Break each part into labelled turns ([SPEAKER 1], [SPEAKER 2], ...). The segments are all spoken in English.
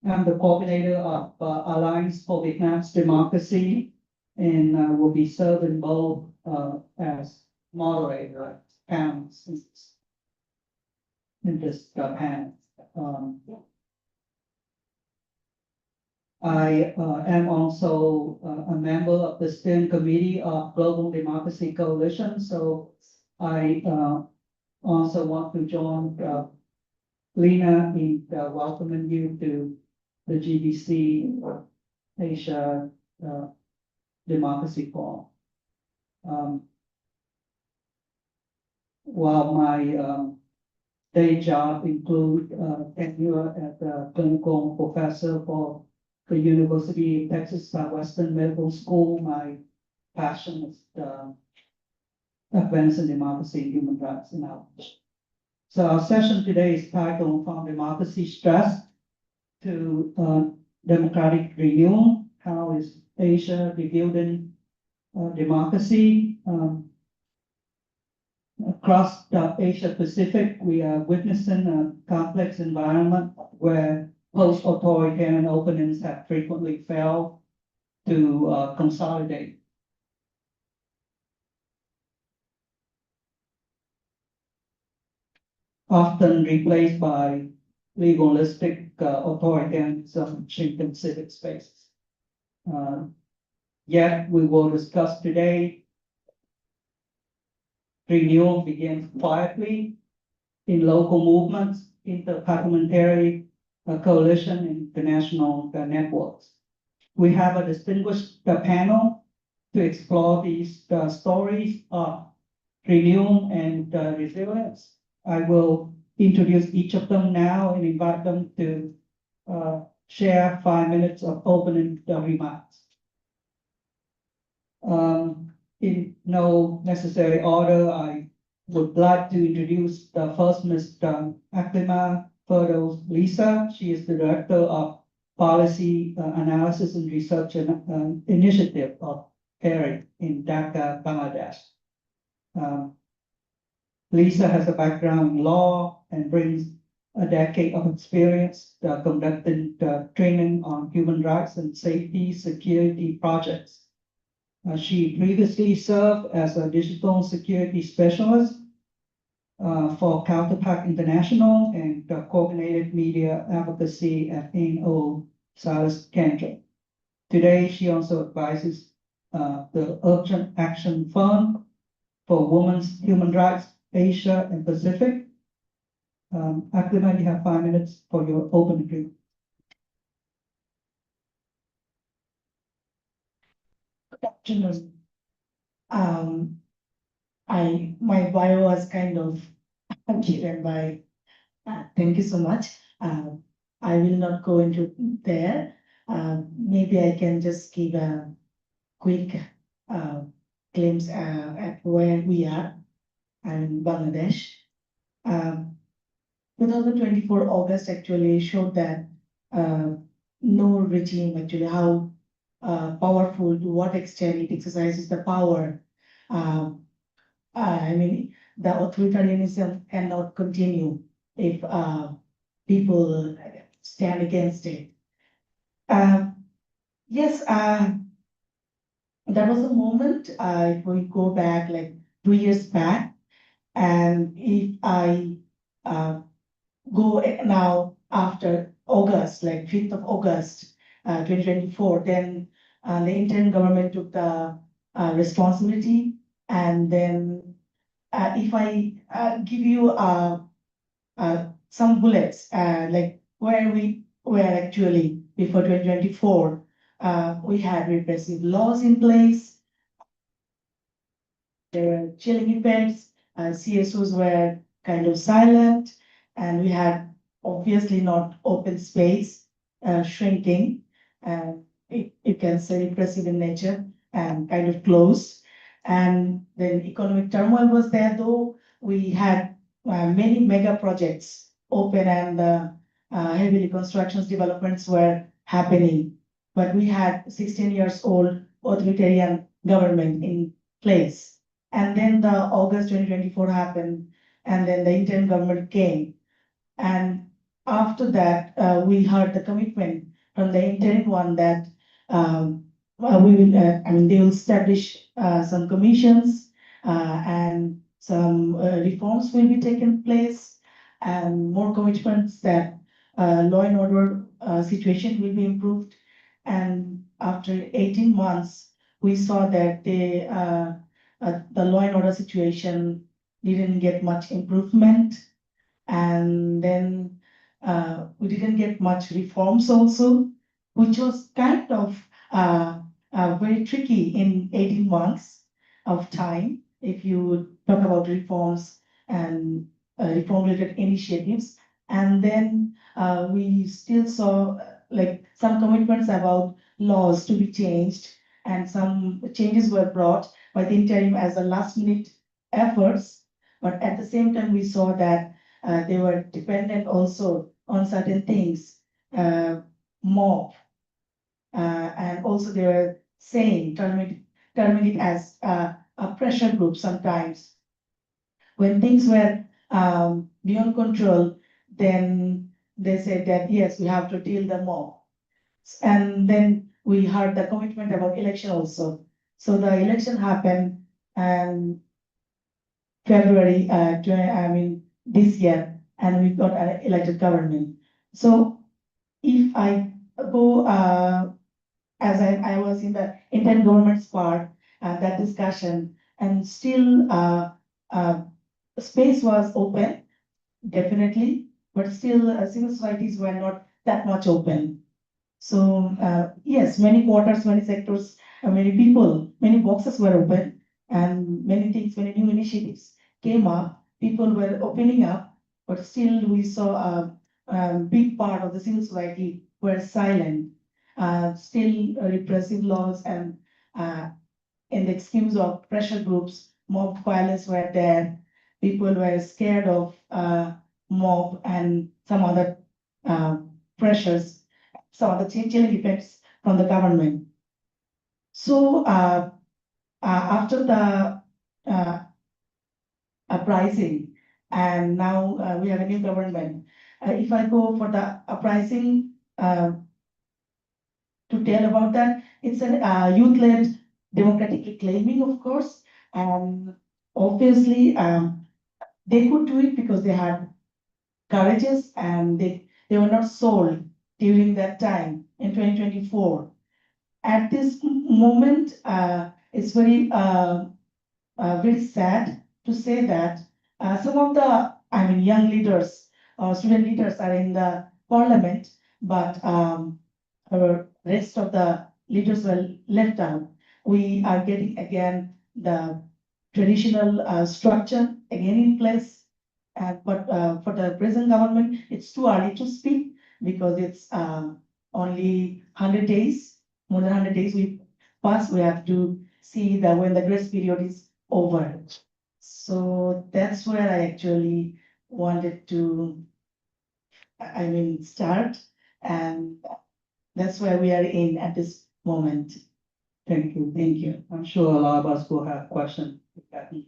[SPEAKER 1] I'm the coordinator of Alliance for Vietnam's Democracy, and will be serving both as moderator panels in this panel. I am also a member of the steering committee of Global Democracy Coalition, so I also want to join Lena in welcoming you to the GBC Asia Democracy Forum. While my day job include tenure as a clinical professor for the University of Texas Southwestern Medical School, my passion is advancing democracy and human rights in our nation. So our session today is titled From Democracy Stress to Democratic Renewal. How is Asia rebuilding democracy? Across the Asia Pacific, we are witnessing a complex environment where post-authoritarian openings have frequently failed to consolidate. Often replaced by legalistic authoritarianism shaping civic spaces. Yet we will discuss today, renewal begins quietly in local movements, interparliamentary coalition, and international networks. We have a distinguished panel to explore these stories of renewal and resilience. I will introduce each of them now and invite them to share 5 minutes of opening remarks. In no necessary order, I would like to introduce the first Ms. Aklima Ferdows Lisa. She is the Director of Policy Analysis and Research Initiative of PERI in Dhaka, Bangladesh. Lisa has a background in law and brings a decade of experience conducting training on human rights and safety security projects. She previously served as a digital security specialist for Counterpart International and coordinated media advocacy at NO Silas Kendra. Today, she also advises the Urgent Action Fund for Women's Human Rights, Asia and Pacific. Aklima, you have 5 minutes for your opening remarks.
[SPEAKER 2] Good afternoon. My bio was kind of given by, thank you so much. I will not go into there. Maybe I can just give a quick glimpse at where we are in Bangladesh. 2024 August actually showed that no regime actually how powerful, to what extent it exercises the power. I mean, the authoritarianism cannot continue if people stand against it. Yes, that was a moment, if we go back like 2 years back, and if I go now after August, like 5th of August, 2024, then the interim government took the responsibility. And then if I give you some bullets, like where we were actually before 2024, we had repressive laws in place. There were chilling effects, CSOs were kind of silent, and we had obviously not open space, shrinking, you can say repressive in nature and kind of closed. And then economic turmoil was there, though we had many mega projects open and heavily constructions developments were happening. But we had 16 years old authoritarian government in place. And then the August 2024 happened, and then the interim government came. And after that, we heard the commitment from the interim one that we will, I mean, they will establish some commissions and some reforms will be taken place and more commitments that law and order situation will be improved. And after 18 months, we saw that the law and order situation didn't get much improvement. And then we didn't get much reforms also, which was kind of very tricky in 18 months of time. If you talk about reforms and reform-related initiatives, and then we still saw like some commitments about laws to be changed, and some changes were brought by the interim as a last-minute efforts. But at the same time, we saw that they were dependent also on certain things, mob, and also they were saying, terming it as a pressure group sometimes. When things were beyond control, then they said that, yes, we have to deal the mob. And then we heard the commitment about election also. So the election happened and February, this year, and we got an elected government. So if I go, as I was in the interim government's part, that discussion, and still space was open, definitely, but still civil societies were not that much open. So yes, many quarters, many sectors, many people, many boxes were open, and many things, many new initiatives came up. People were opening up, but still we saw a big part of the civil society were silent. Still repressive laws and in the excuse of pressure groups, mob violence were there. People were scared of mob and some other pressures, some other chilling effects from the government. So after the uprising, and now we have a new government. If I go for the uprising, to tell about that, it's a youth-led democratic reclaiming, of course, and obviously they could do it because they had courageous and they were not sold during that time in 2024. At this moment, it's very very sad to say that some of the, young leaders or student leaders are in the parliament, but our rest of the leaders were left out. We are getting again the traditional structure again in place. But for the present government, it's too early to speak because it's only 100 days, more than 100 days we pass. We have to see that when the grace period is over. So that's where I actually wanted to, start, and that's where we are in at this moment.
[SPEAKER 1] Thank you. Thank you. I'm sure a lot of us will have questions about the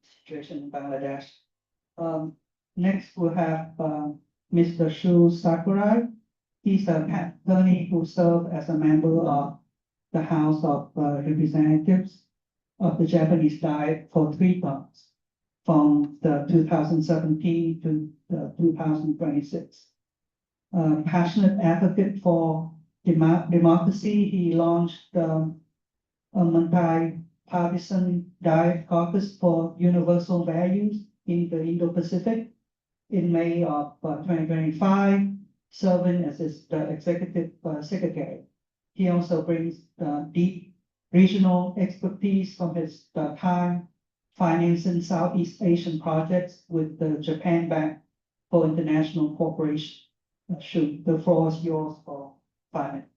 [SPEAKER 1] situation in Bangladesh. Next, we'll have Mr. Shu Sakurai. He's an attorney who served as a member of the House of Representatives of the Japanese Diet for 3 terms, from the 2017 to 2026. Passionate advocate for democracy, he launched a multi-partisan Diet Caucus for Universal Values in the Indo-Pacific in May of 2025, serving as the executive secretary. He also brings deep regional expertise from his time financing Southeast Asian projects with the Japan Bank for International Cooperation. Shoot, the floor is yours for 5 minutes.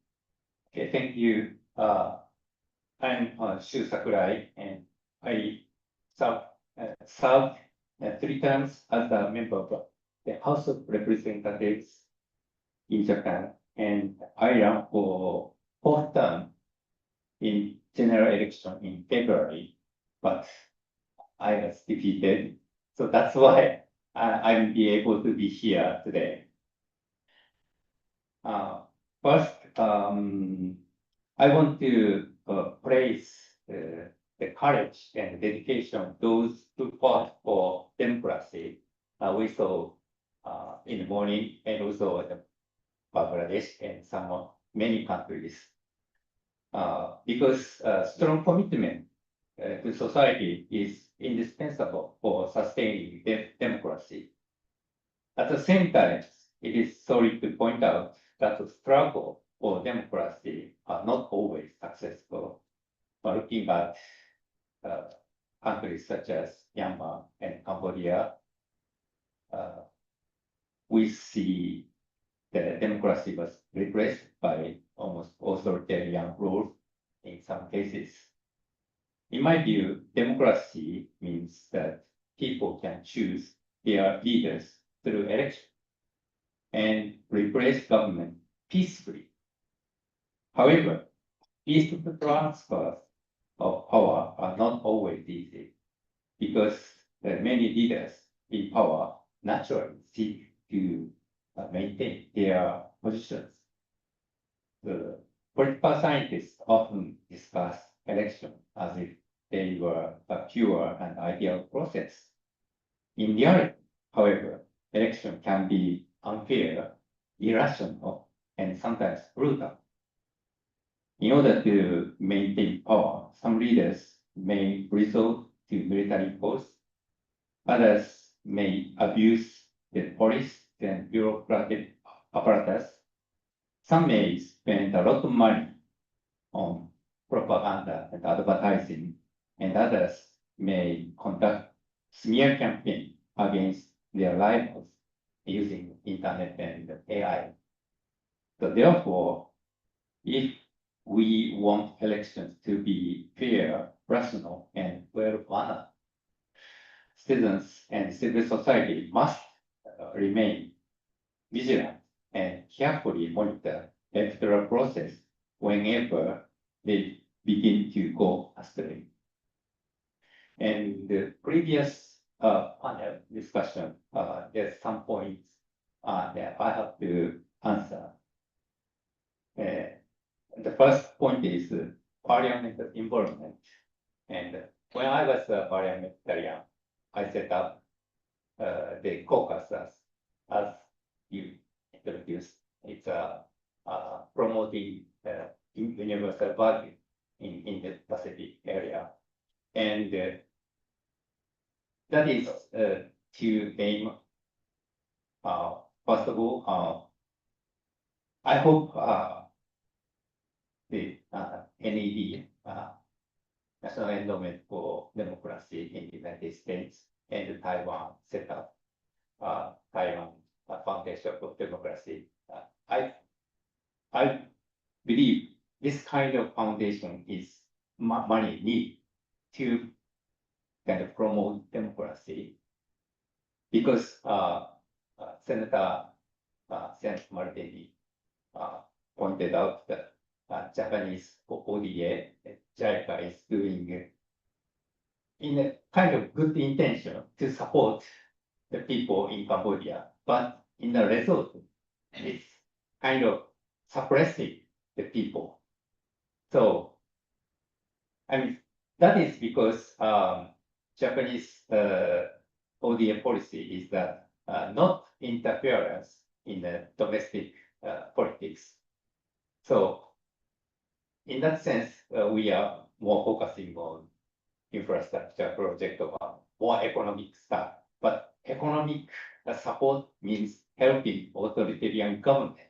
[SPEAKER 3] Okay, thank you. I'm Shu Sakurai, and I served 3 terms as a member of the House of Representatives in Japan, and I ran for 4th term in general election in February, but I was defeated. So that's why I'm be able to be here today. First, I want to praise the courage and dedication of those who fought for democracy. We saw in the morning and also in Bangladesh and many countries. Because strong commitment to society is indispensable for sustaining democracy. At the same time, it is sorry to point out that the struggle for democracy are not always successful. Looking at countries such as Myanmar and Cambodia, we see the democracy was repressed by almost authoritarian rule in some cases. In my view, democracy means that people can choose their leaders through election and replace government peacefully. However, peaceful transfers of power are not always easy because many leaders in power naturally seek to maintain their positions. The political scientists often discuss election as if they were a pure and ideal process. In reality, however, election can be unfair, irrational, and sometimes brutal. In order to maintain power, some leaders may resort to military force, others may abuse the police and bureaucratic apparatus. Some may spend a lot of money on propaganda and advertising, and others may conduct smear campaign against their rivals using internet and AI. So therefore, if we want elections to be fair, rational, and well-mannered, citizens and civil society must remain vigilant and carefully monitor the electoral process whenever they begin to go astray. And the previous panel discussion, there's some points that I have to answer. The first point is parliamentary involvement. And when I was a parliamentarian, I set up the caucus as you introduced. It's promoting universal value in the Pacific area. And that is to aim, first of all, I hope the NED, National Endowment for Democracy in the United States and Taiwan set up Taiwan Foundation for Democracy. I believe this kind of foundation is money needed to kind of promote democracy because Senator Martini pointed out that Japanese ODA, JICA is doing in a kind of good intention to support the people in Cambodia, but in the result, it's kind of suppressing the people. So, I mean, that is because Japanese ODA policy is that not interference in the domestic politics. So, in that sense, we are more focusing on infrastructure project or more economic stuff. But economic support means helping authoritarian government.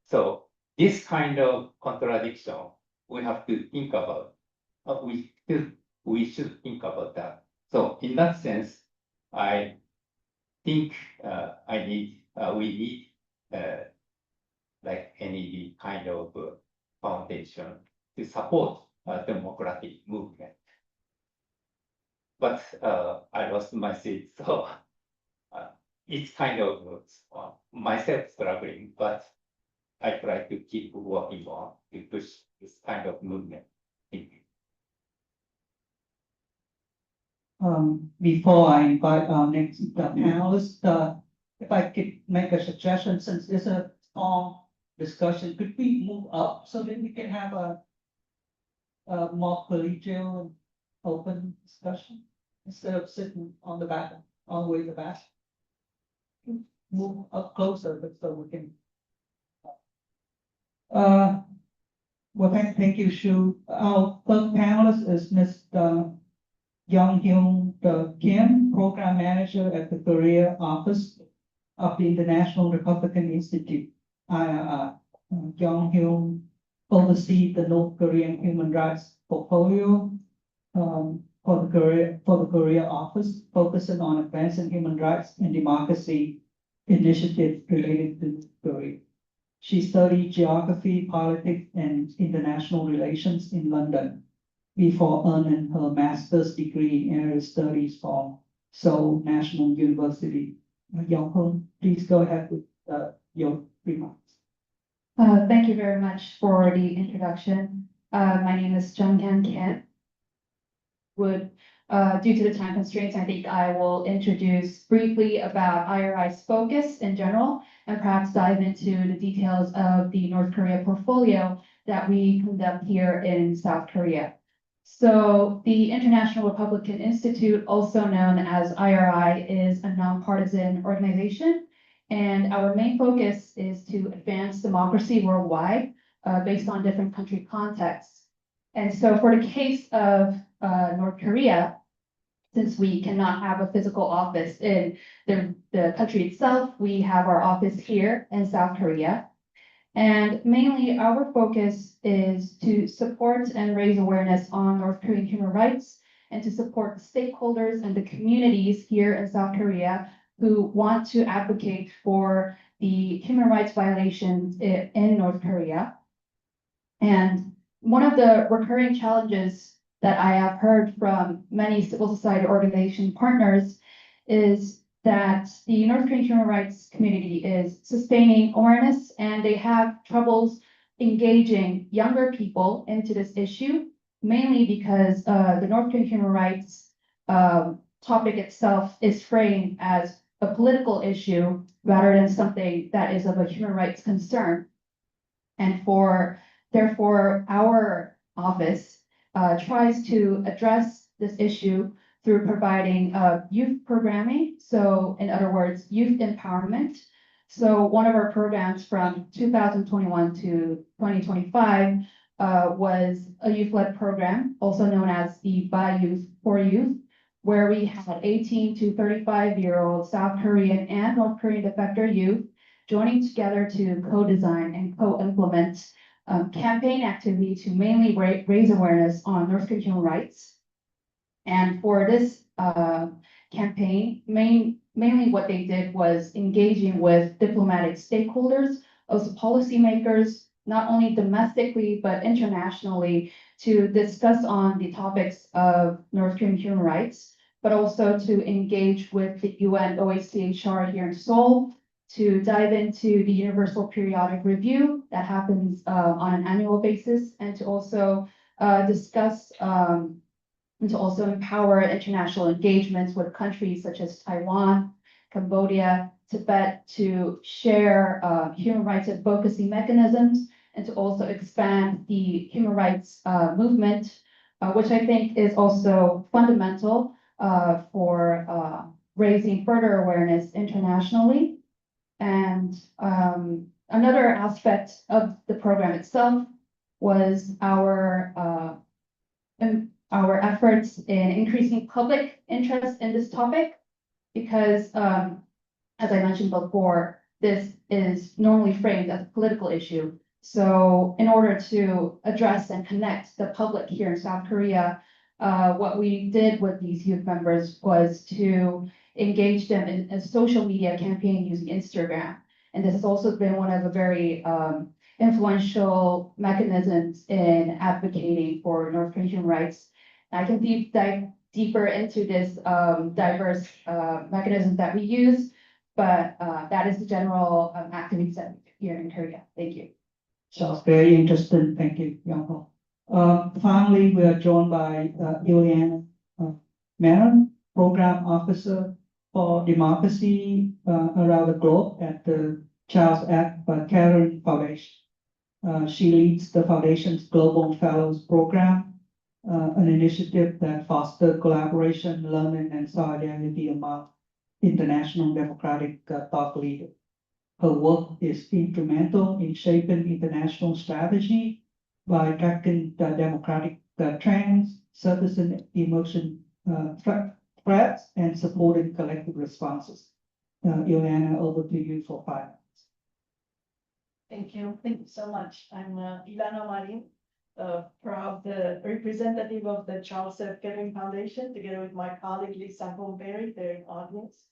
[SPEAKER 3] So this kind of contradiction, we have to think about. We should think about that. So in that sense, I think we need like any kind of foundation to support a democratic movement. But I lost my seat, so it's kind of myself struggling, but I try to keep working on to push this kind of movement. Thank you.
[SPEAKER 1] Before I invite our next panelist, if I could make a suggestion, since there's a strong discussion. Could we move up so that we can have a more collegial and open discussion instead of sitting on the back, all the way to the back? Move up closer, but so we can. Well, thank you, Shu. Our third panelist is Mr. Young-Hyun Kim, Program Manager at the Korea Office of the International Republican Institute, IRI. Young-Hyun oversees the North Korean human rights portfolio for the Korea Office, focusing on advancing human rights and democracy initiatives related to Korea. She studied geography, politics, and international relations in London before earning her master's degree in area studies from Seoul National University. Young-Hyun, please go ahead with your remarks.
[SPEAKER 4] Thank you very much for the introduction. My name is Jung-Hyun Kim. Due to the time constraints, I think I will introduce briefly about IRI's focus in general, and perhaps dive into the details of the North Korea portfolio that we conduct here in South Korea. So the International Republican Institute, also known as IRI, is a nonpartisan organization, and our main focus is to advance democracy worldwide based on different country contexts. And so for the case of North Korea, since we cannot have a physical office in the country itself, we have our office here in South Korea. And mainly our focus is to support and raise awareness on North Korean human rights and to support the stakeholders and the communities here in South Korea who want to advocate for the human rights violations in North Korea. And one of the recurring challenges that I have heard from many civil society organization partners is that the North Korean human rights community is sustaining awareness and they have troubles engaging younger people into this issue, mainly because the North Korean human rights topic itself is framed as a political issue rather than something that is of a human rights concern. And therefore, our office tries to address this issue through providing youth programming. So in other words, youth empowerment. So one of our programs from 2021 to 2025 was a youth-led program, also known as the By Youth for Youth, where we had 18 to 35-year-old South Korean and North Korean defector youth joining together to co-design and co-implement campaign activity to mainly raise awareness on North Korean human rights. And for this campaign, mainly what they did was engaging with diplomatic stakeholders, also policymakers, not only domestically, but internationally, to discuss on the topics of North Korean human rights, but also to engage with the UN OHCHR here in Seoul, to dive into the Universal Periodic Review that happens on an annual basis, and to also discuss and to also empower international engagements with countries such as Taiwan, Cambodia, Tibet, to share human rights advocacy mechanisms, and to also expand the human rights movement, which I think is also fundamental for raising further awareness internationally. And another aspect of the program itself was our efforts in increasing public interest in this topic, because as I mentioned before, this is normally framed as a political issue. So in order to address and connect the public here in South Korea, what we did with these youth members was to engage them in a social media campaign using Instagram. And this has also been one of the very influential mechanisms in advocating for North Korean human rights. I can dive deeper into this diverse mechanisms that we use, but that is the general activities that we do here in Korea. Thank you.
[SPEAKER 1] Sounds very interesting. Thank you, Young-Hyun. Finally, we are joined by Ileana Marin, Program Officer for Democracy around the globe at the Charles F. Karen Foundation. She leads the foundation's Global Fellows Program, an initiative that fosters collaboration, learning, and solidarity among international democratic thought leaders. Her work is instrumental in shaping international strategy by tracking the democratic trends, surfacing emerging threats, and supporting collective responses. Ileana, over to you for 5 minutes.
[SPEAKER 5] Thank you so much. I'm Ilana Marin, proud representative of the Charles F. Kettering Foundation, together with my colleague Lisa Bomberry, there in audience.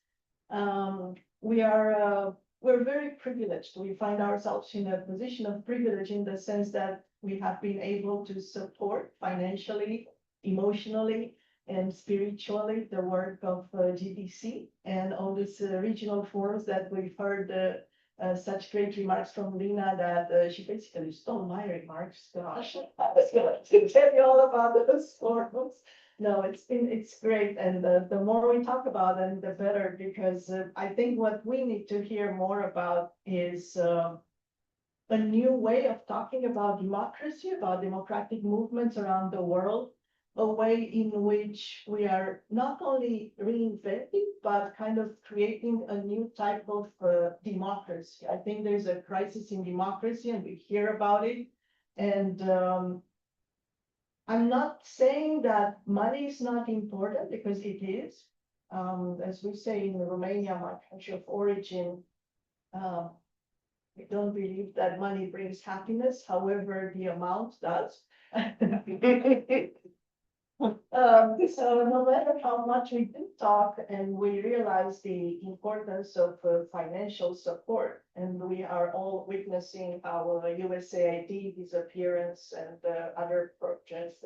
[SPEAKER 5] We're very privileged. We find ourselves in a position of privilege in the sense that we have been able to support financially, emotionally, and spiritually the work of GDC and all these regional forums that we've heard such great remarks from Lina that she basically stole my remarks. Gosh, I was going to tell you all about those forums. No, it's great, and the more we talk about them, the better, because I think what we need to hear more about is a new way of talking about democracy, about democratic movements around the world, a way in which we are not only reinventing, but kind of creating a new type of democracy. I think there's a crisis in democracy, and we hear about it. And I'm not saying that money is not important, because it is. As we say in Romania, my country of origin, we don't believe that money brings happiness. However, the amount does. So no matter how much we do talk and we realize the importance of financial support, and we are all witnessing how USAID disappearance and other projects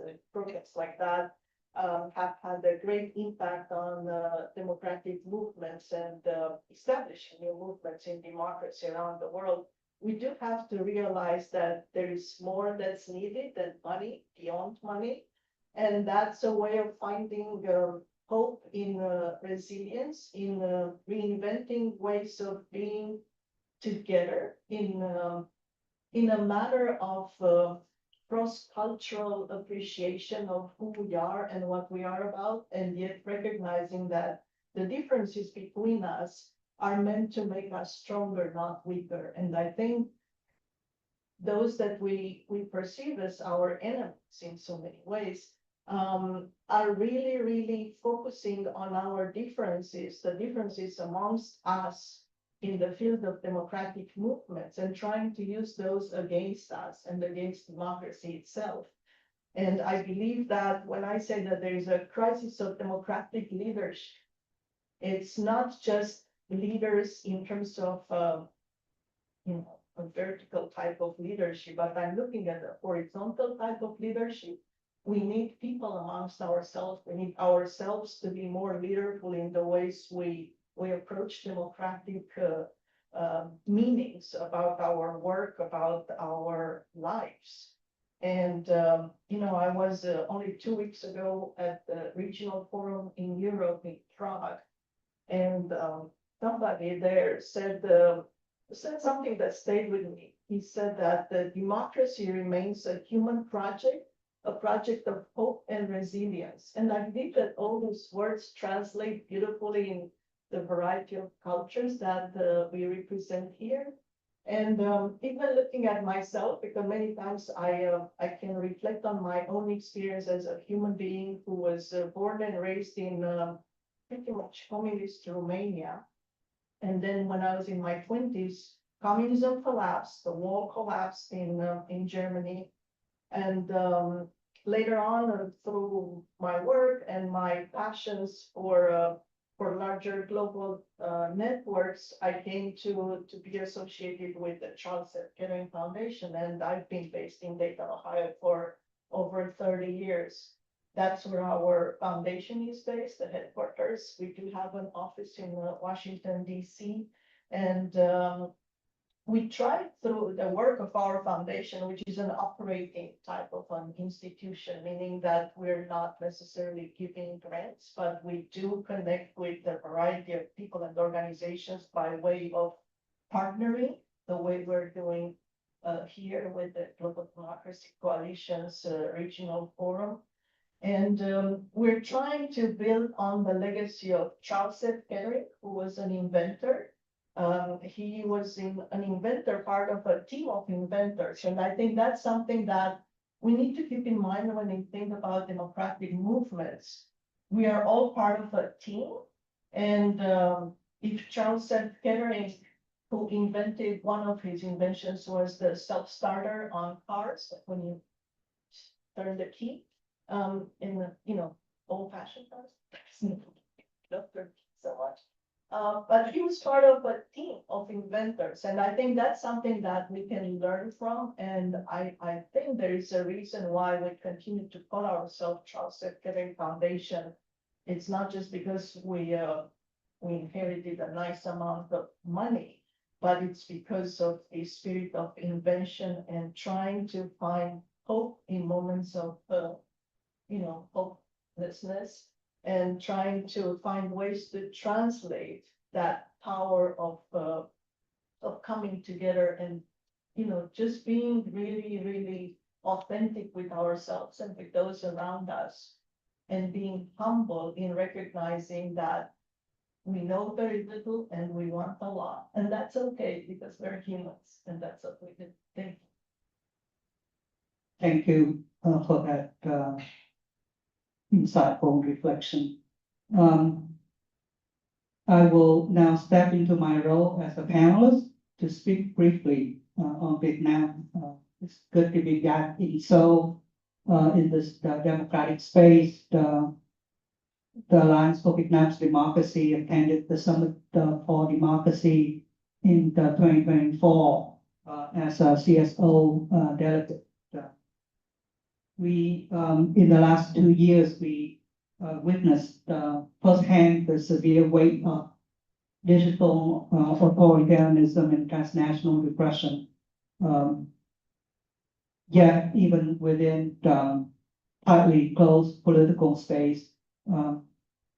[SPEAKER 5] like that have had a great impact on democratic movements and establishing new movements in democracy around the world. We do have to realize that there is more that's needed than money, beyond money. And that's a way of finding hope in resilience, in reinventing ways of being together in a matter of cross-cultural appreciation of who we are and what we are about, and yet recognizing that the differences between us are meant to make us stronger, not weaker. And I think those that we perceive as our enemies in so many ways are really, really focusing on our differences, the differences amongst us in the field of democratic movements, and trying to use those against us and against democracy itself. And I believe that when I say that there is a crisis of democratic leadership, it's not just leaders in terms of a vertical type of leadership, but I'm looking at a horizontal type of leadership. We need people amongst ourselves. We need ourselves to be more leaderful in the ways we approach democratic meanings about our work, about our lives. And, I was only 2 weeks ago at the regional forum in Europe, in Prague, and somebody there said something that stayed with me. He said that the democracy remains a human project, a project of hope and resilience. And I think that all those words translate beautifully in the variety of cultures that we represent here. And even looking at myself, because many times I can reflect on my own experience as a human being who was born and raised in pretty much communist Romania. And then when I was in my 20s, communism collapsed, the wall collapsed in Germany. And later on, through my work and my passions for larger global networks, I came to be associated with the Charles F. Kettering Foundation, and I've been based in Dayton, Ohio for over 30 years. That's where our foundation is based, the headquarters. We do have an office in Washington, D.C., and we tried through the work of our foundation, which is an operating type of an institution, meaning that we're not necessarily giving grants, but we do connect with a variety of people and organizations by way of partnering the way we're doing here with the Global Democracy Coalition's regional forum. And we're trying to build on the legacy of Charles F. Kettering, who was an inventor. He was an inventor, part of a team of inventors. And I think that's something that we need to keep in mind when we think about democratic movements. We are all part of a team. And if Charles F. Kettering, who invented one of his inventions was the self-starter on cars, like when you turn the key, in the, old-fashioned cars. Love their key so much. But he was part of a team of inventors, and I think that's something that we can learn from. And I think there is a reason why we continue to call ourselves Charles F. Kettering Foundation. It's not just because we inherited a nice amount of money, but it's because of a spirit of invention and trying to find hope in moments of, hopelessness, and trying to find ways to translate that power of coming together and, just being really, really authentic with ourselves and with those around us, and being humble in recognizing that we know very little and we want a lot, and that's okay because we're humans, and that's what we do. Thank you.
[SPEAKER 1] Thank you for that insightful reflection. I will now step into my role as a panelist to speak briefly on Vietnam. It's good to be back in Seoul in this democratic space. The Alliance for Vietnam's Democracy attended the Summit for Democracy in 2024 as a CSO delegate. We, in the last 2 years, we witnessed firsthand the severe weight of digital authoritarianism and transnational repression. Yet, even within tightly closed political space,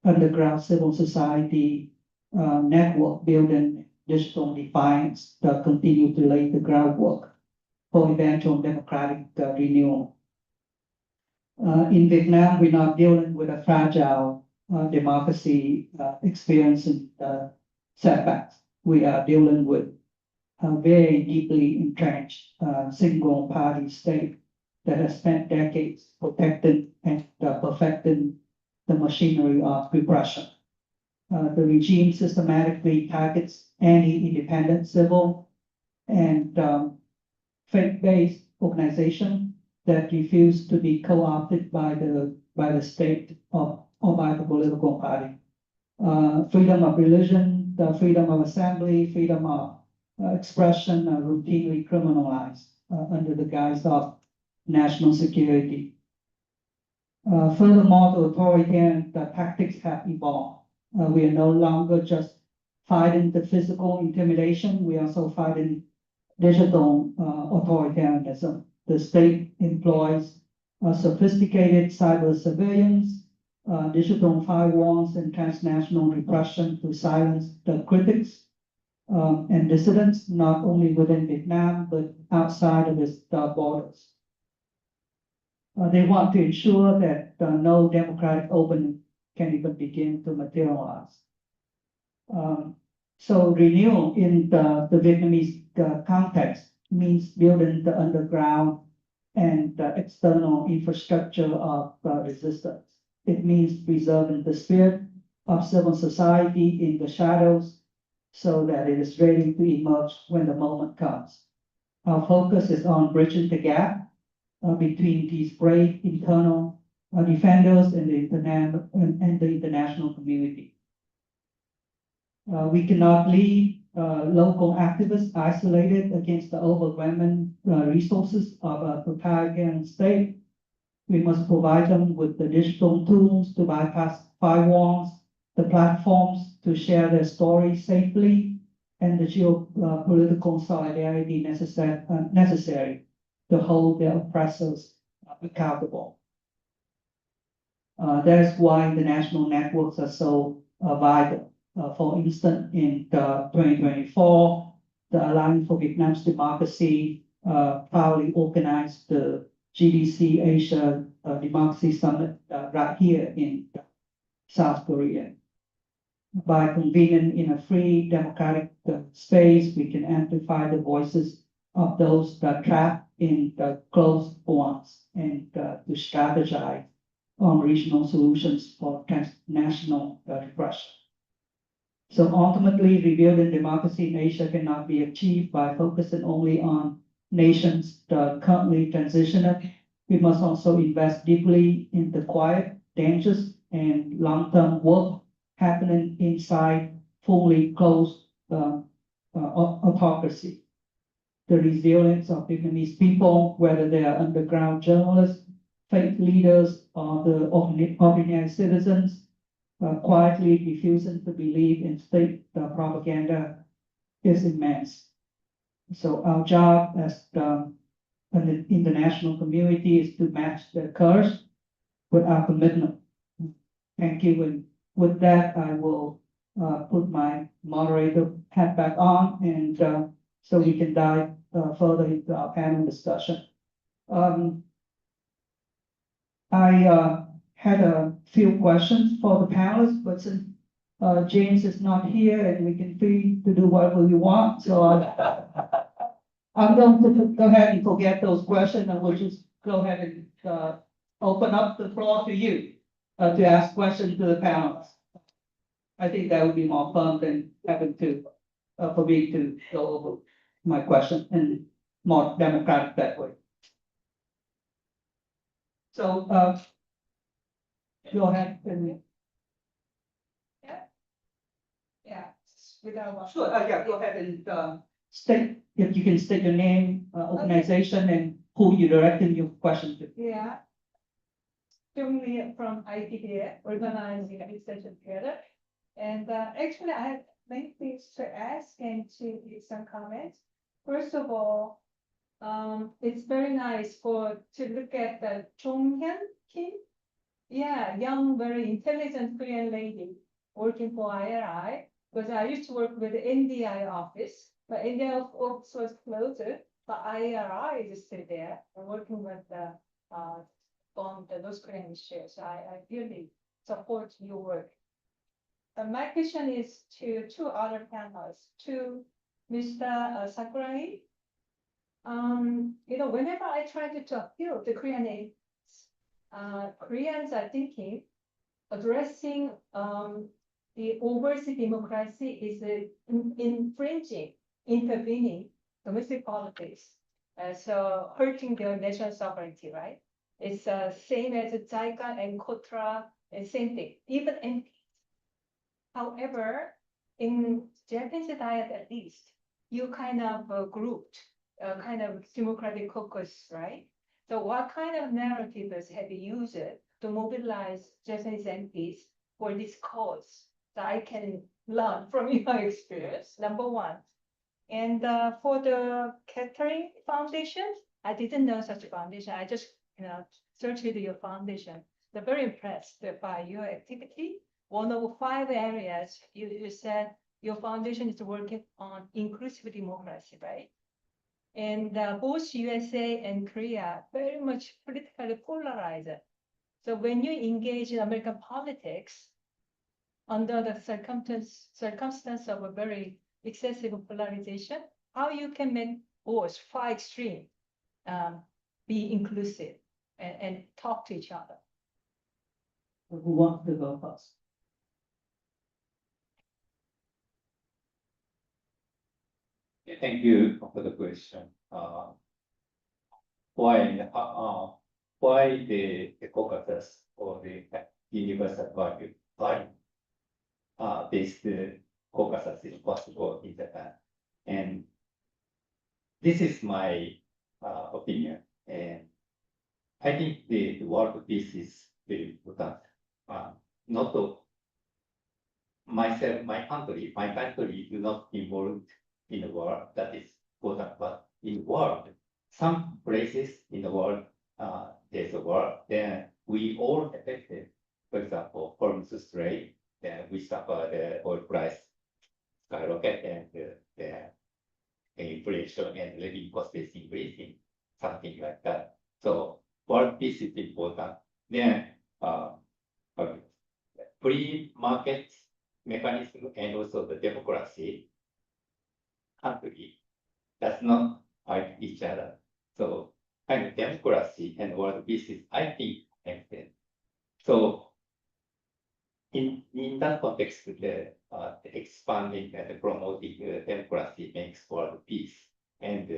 [SPEAKER 1] underground civil society network building digital defiance continue to lay the groundwork for eventual democratic renewal. In Vietnam, we're not dealing with a fragile democracy experiencing setbacks. We are dealing with a very deeply entrenched single party state that has spent decades protecting and perfecting the machinery of repression. The regime systematically targets any independent civil and faith-based organization that refuse to be co-opted by the state or by the political party. Freedom of religion, the freedom of assembly, freedom of expression are routinely criminalized under the guise of national security. Furthermore, the authoritarian tactics have evolved. We are no longer just fighting the physical intimidation, we are also fighting digital authoritarianism. The state employs sophisticated cyber surveillance, digital firewalls, and transnational repression to silence the critics and dissidents, not only within Vietnam, but outside of its borders. They want to ensure that no democratic opening can even begin to materialize. So renewal in the Vietnamese context means building the underground and external infrastructure of resistance. It means preserving the spirit of civil society in the shadows so that it is ready to emerge when the moment comes. Our focus is on bridging the gap between these brave internal defenders and the international community. We cannot leave local activists isolated against the overwhelming resources of a totalitarian state. We must provide them with the digital tools to bypass firewalls, the platforms to share their stories safely, and the geopolitical solidarity necessary to hold their oppressors accountable. That's why international networks are so vital. For instance, in 2024, the Alliance for Vietnam's Democracy proudly organized the GDC Asia Democracy Summit right here in South Korea. By convening in a free democratic space, we can amplify the voices of those that are trapped in the closed ones and to strategize on regional solutions for transnational repression. So ultimately, rebuilding democracy in Asia cannot be achieved by focusing only on nations currently transitioning. We must also invest deeply in the quiet, dangerous, and long-term work happening inside fully closed autocracy. The resilience of Vietnamese people, whether they are underground journalists, faith leaders, or the ordinary citizens, quietly refusing to believe in state propaganda, is immense. So our job as an international community is to match their courage with our commitment. Thank you. And with that, I will put my moderator hat back on, and so we can dive further into our panel discussion. I had a few questions for the panelists, but since James is not here and we can free to do whatever we want, so I'm going to go ahead and forget those questions, and we'll just go ahead and open up the floor to you to ask questions to the panelists. I think that would be more fun than having to, for me to go over my question and more democratic that way. So, go ahead and.
[SPEAKER 5] Yeah, without.
[SPEAKER 1] Sure, yeah, go ahead and, state, if you can state your name, organization, and who you're directing your question to.
[SPEAKER 5] Yeah. Chung from IPDA, organizing research together. And actually, I have many things to ask and to give some comments. First of all, it's very nice to look at the Chung Hyun Kim. Yeah, young, very intelligent Korean lady working for IRI. Because I used to work with the NDI office, but NDI office was closed, but IRI is still there. I'm working with the on the North Korean issues. So I really support your work. My question is to two other panelists, to Mr. Sakurai. Whenever I try to appeal to Korean aides, Koreans are thinking addressing the overseas democracy is infringing, intervening domestic politics, so hurting their national sovereignty, right? It's same as JICA and Kotra, and same thing, even MPs. However, in Japanese diet at least, you kind of grouped, kind of democratic caucus, right? So what kind of narratives have you used to mobilize Japanese MPs for this cause that I can learn from your experience, number one. And for the Catering Foundation, I didn't know such a foundation. I just searched your foundation. They're very impressed by your activity. One of 5 areas you said your foundation is working on inclusive democracy, right? And both USA and Korea very much politically polarized. So when you engage in American politics, under the circumstance of a very excessive polarization, how you can make both far extreme be inclusive and talk to each other.
[SPEAKER 1] Who wants to go first?
[SPEAKER 3] Thank you for the question. Why the Caucasus or the universal value based Caucasus is possible in Japan? And this is my opinion. And I think the world peace is very important. Not myself, my country do not involved in the world, that is important, but in the world, some places in the world, there's a war, then we all affected. For example, Hormuz Strait, then we suffer the oil price skyrocket, and inflation and living cost is increasing, something like that. So world peace is important. Then free market mechanism and also the democracy country does not fight each other. So kind of democracy and world peace is, I think, connected. So in that context, the expanding and promoting democracy makes world peace, and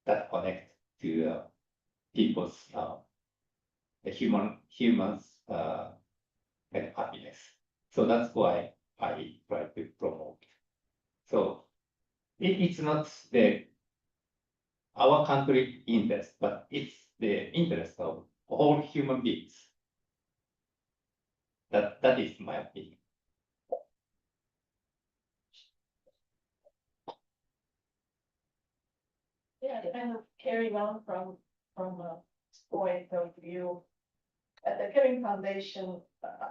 [SPEAKER 3] that connects to people's the humans and happiness. So that's why I try to promote. So it's not our country interest, but it's the interest of all human beings. That is my opinion.
[SPEAKER 5] Yeah, kind of carrying on from a point of view. At the Caring Foundation,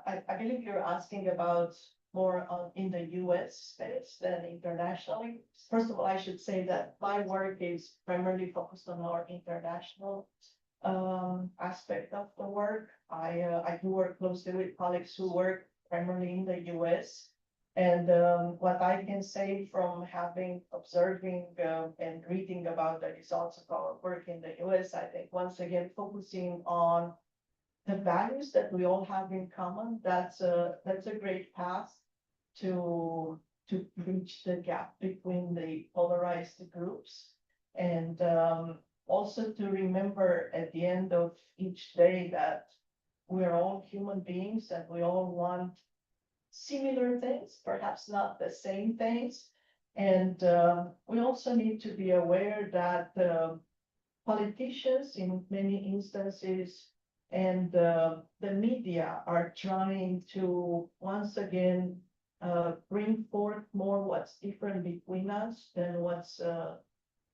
[SPEAKER 5] I believe you're asking about more in the US space than internationally. First of all, I should say that my work is primarily focused on our international aspect of the work. I do work closely with colleagues who work primarily in the US. And what I can say from having observing and reading about the results of our work in the US, I think once again focusing on the values that we all have in common, that's a great path to bridge the gap between the polarized groups. And also to remember at the end of each day that we're all human beings and we all want similar things, perhaps not the same things. And we also need to be aware that politicians in many instances and the media are trying to once again bring forth more what's different between us than what's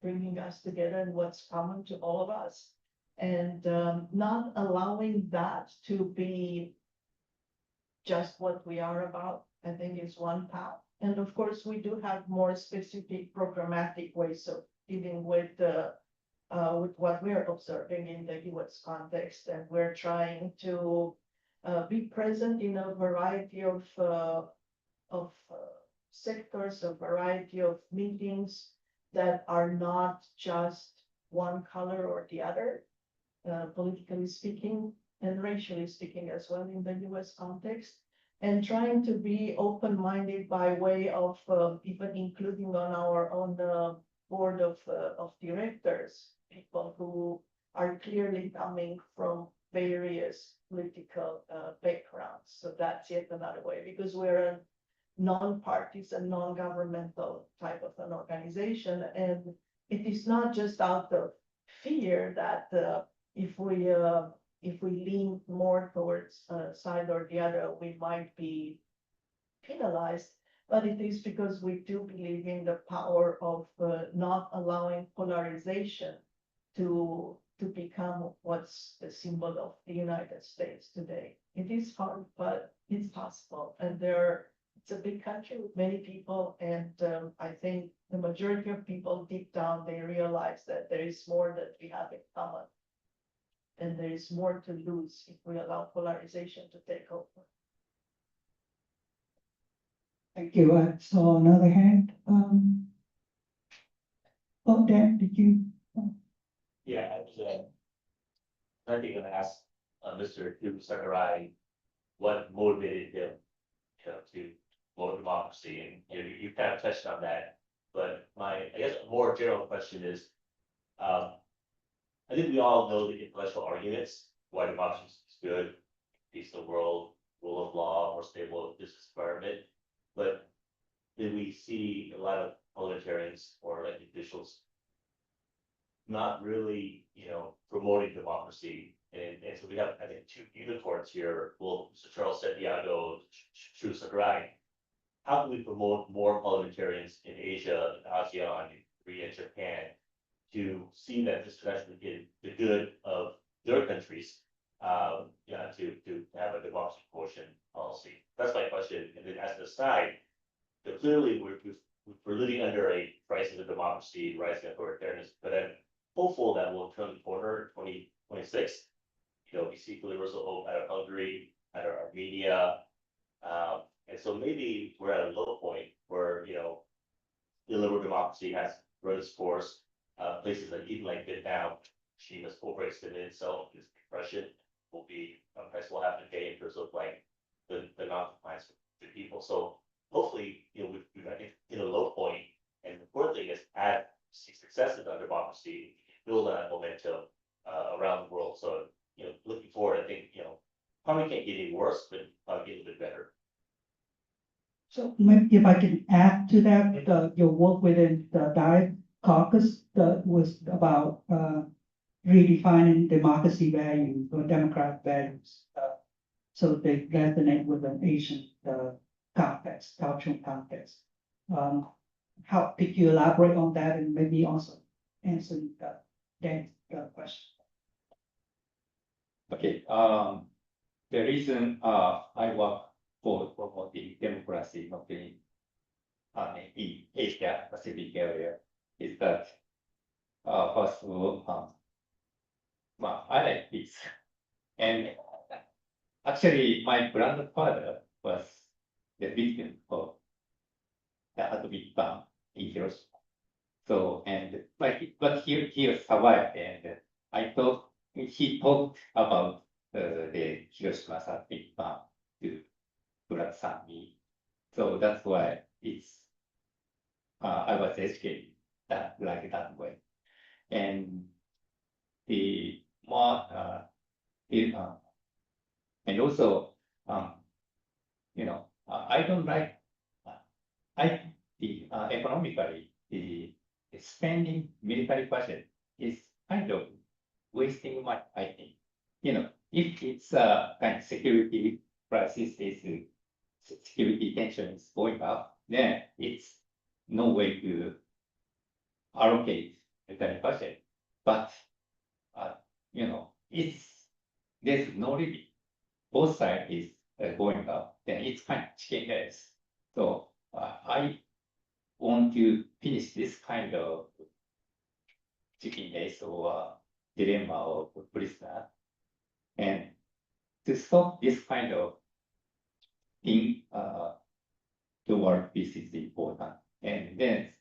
[SPEAKER 5] bringing us together and what's common to all of us. And not allowing that to be just what we are about, I think is one path. And of course, we do have more specific programmatic ways of dealing with what we're observing in the US context. And we're trying to be present in a variety of sectors, a variety of meetings that are not just one color or the other, politically speaking, and racially speaking as well in the US context, and trying to be open-minded by way of even including on our own board of directors, people who are clearly coming from various political backgrounds. So that's yet another way, because we're a non-partisan, non-governmental type of an organization. And it is not just out of fear that if we lean more towards a side or the other, we might be penalized, but it is because we do believe in the power of not allowing polarization to become what's the symbol of the United States today. It is hard, but it's possible. And it's a big country with many people. And I think the majority of people deep down, they realize that there is more that we have in common. And there is more to lose if we allow polarization to take over.
[SPEAKER 1] Thank you. I saw another hand. Dan, did you?
[SPEAKER 6] Yeah, I was, I think I'm gonna ask, Mr. Sakurai, what motivated him, to promote democracy, and, you kind of touched on that, but I guess a more general question is, I think we all know the intellectual arguments, why democracy is good, peace of the world, rule of law, more stable business environment, but did we see a lot of parliamentarians or elected officials not really, promoting democracy? And so we have, I think, two unicorns here. Well, Mr. Charles Santiago, Shu Sakurai. How can we promote more parliamentarians in Asia, in ASEAN, in Korea, and Japan to see that this could actually get the good of their countries, to have a democracy promotion policy? That's my question. And then as an aside, clearly we've we're living under a crisis of democracy, rising authoritarianism, but I'm hopeful that we'll turn the corner in 2026. We see universal hope out of Hungary, out of Armenia. And so maybe we're at a low point where, illiberal democracy has run its course. Places like even like Vietnam, China's overextended itself, this depression will be a price we'll have to pay in terms of like the non-compliance to people. So hopefully, we're in a low point, and the important thing is add successes under democracy, build on that momentum around the world. So looking forward, I think probably can't get any worse, but probably get a little bit better.
[SPEAKER 1] So maybe if I can add to that, your work within the Diet Caucus that was about redefining democracy values or democratic values. So they resonate with an Asian context, cultural context. How could you elaborate on that and maybe also answer Dan's question?
[SPEAKER 3] Okay, the reason I work for promoting democracy not in Asia Pacific area is that first of all, I like this, and actually my grandfather was the victim of the atomic bomb in Hiroshima. So but he survived, and I thought he talked about the Hiroshima atomic bomb to grandson me. So that's why I was educated like that way. And the more and also I don't like economically the spending military budget is kind of wasting money, I think. If it's a kind of security crisis, security tension is going up, then it's no way to allocate military budget. But there's no limit. Both sides is going up, then it's kind of chicken eggs. So I want to finish this kind of chicken eggs or dilemma or prisoner, and to stop this kind of thing, the world peace is important. And then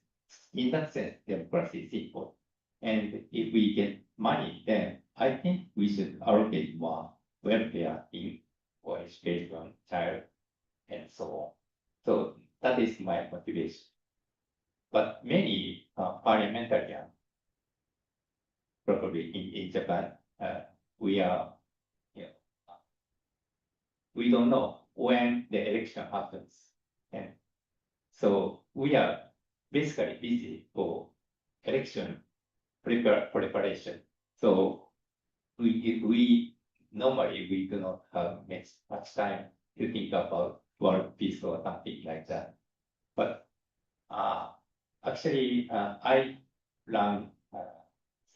[SPEAKER 3] in that sense, democracy is important. And if we get money, then I think we should allocate more welfare in for education, child, and so on. So that is my motivation. But many parliamentarians, probably in Japan, we don't know when the election happens. And so we are basically busy for election preparation. So we normally we do not have much time to think about world peace or something like that. But actually, I ran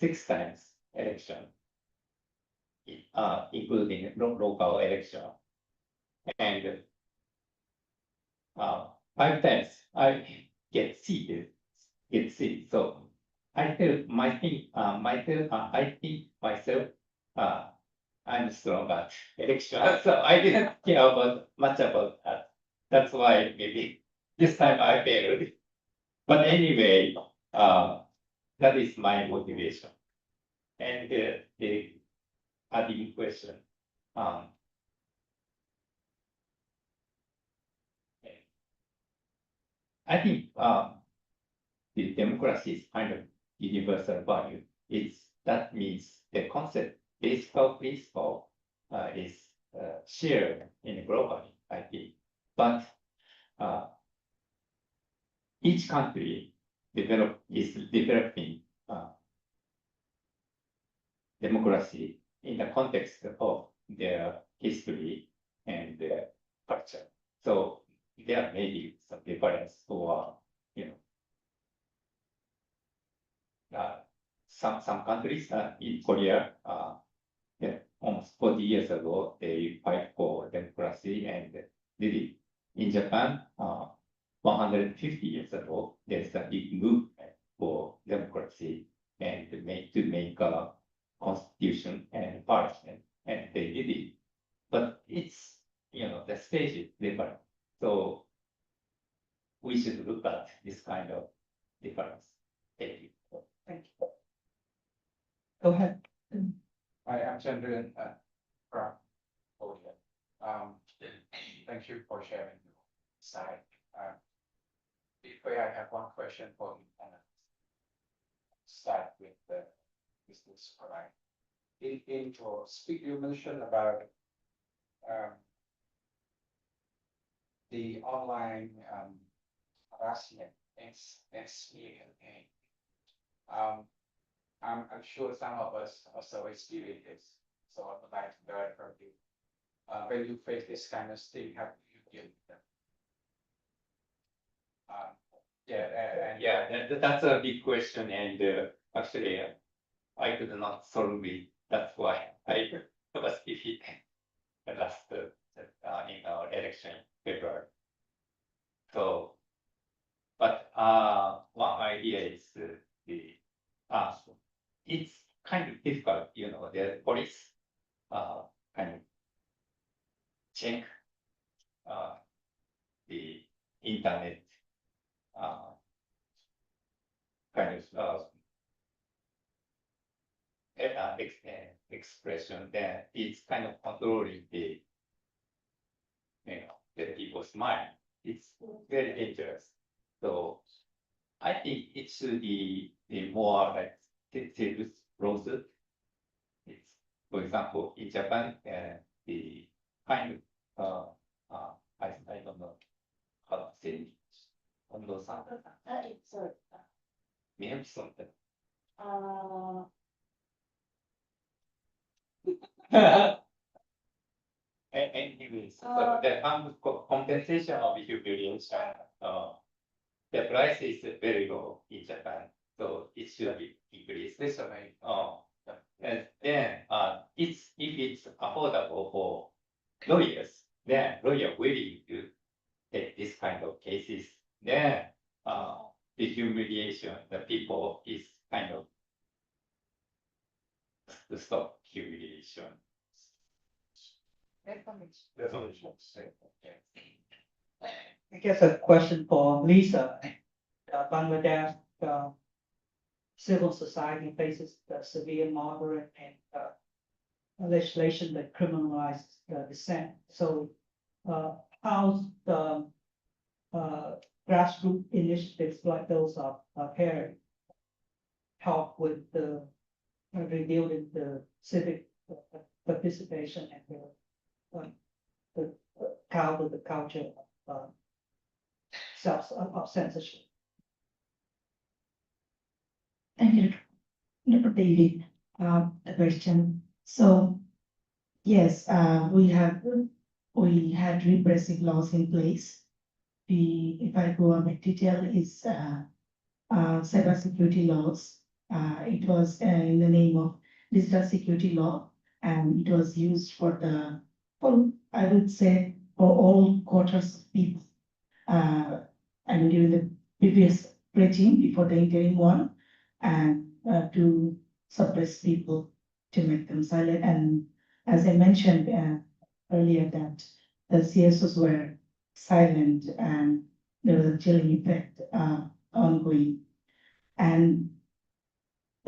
[SPEAKER 3] 6 times election, including local election, and 5 times I get seated. So I tell I think myself, I'm strong at election. So I didn't care much about that. That's why maybe this time I failed. But anyway, that is my motivation. And the adding question. I think the democracy is kind of universal value. That means the concept, basic principle, is shared in globally, I think. But each country is developing democracy in the context of their history and their culture. So there may be some difference or some countries in Korea, almost 40 years ago, they fight for democracy and did it. In Japan, 150 years ago, there's a big movement for democracy and to make a constitution and parliament, and they did it. But it's, the stage is different. So we should look at this kind of difference. Thank you.
[SPEAKER 1] Thank you. Go ahead.
[SPEAKER 7] Hi, I'm Chandran from Korea. Thank you for sharing your side. Before I have one question for you, and start with the business right. In your speak, you mentioned about the online harassment experience. I'm sure some of us also experience this, so I would like to learn from you. When you face this kind of thing, how do you deal with them?
[SPEAKER 3] That's a big question, and actually, I could not solve it. That's why I was defeated last in our election in February. So, but one idea is it's kind of difficult, the police kind of check the internet kind of expression, then it's kind of controlling the people's mind. It's very dangerous. So I think it should be more like serious lawsuit. It's, for example, in Japan, the kind of I don't know how to say it. It's something. Anyways, so the compensation of humiliation, the price is very low in Japan, so it should be increased.
[SPEAKER 7] This way.
[SPEAKER 3] And then if it's affordable for lawyers, then lawyer willing to take this kind of cases, then the humiliation, the people is kind of to stop humiliation.
[SPEAKER 1] I guess a question for Lisa. Bangladesh civil society faces the severe moderate and legislation that criminalizes dissent. So how's the grassroots initiatives like those are pairing help with the rebuilding the civic participation and the counter the culture of censorship?
[SPEAKER 2] Thank you, Dr. David. The question. So, yes, we had repressive laws in place. If I go a bit detail, is cybersecurity laws. It was in the name of digital security law, and it was used for I would say, for all quarters of people. And during the previous regime, before the interim one, and to suppress people, to make them silent. And as I mentioned earlier, that the CSOs were silent and there was a chilling effect ongoing. And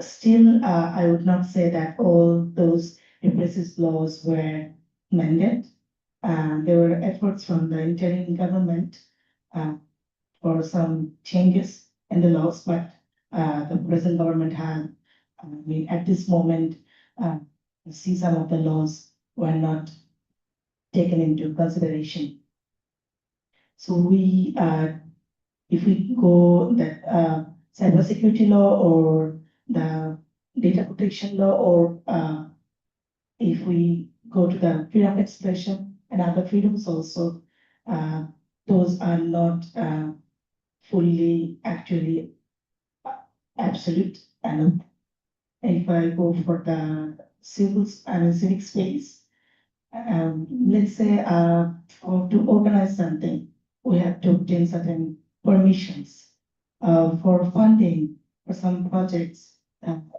[SPEAKER 2] still, I would not say that all those repressive laws were mended. There were efforts from the interim government for some changes in the laws, but the present government had, at this moment, see some of the laws were not taken into consideration. So we, if we go that cybersecurity law or the data protection law, or if we go to the freedom of expression and other freedoms also, those are not fully actually absolute. And if I go for the civic space, let's say to organize something, we have to obtain certain permissions for funding for some projects,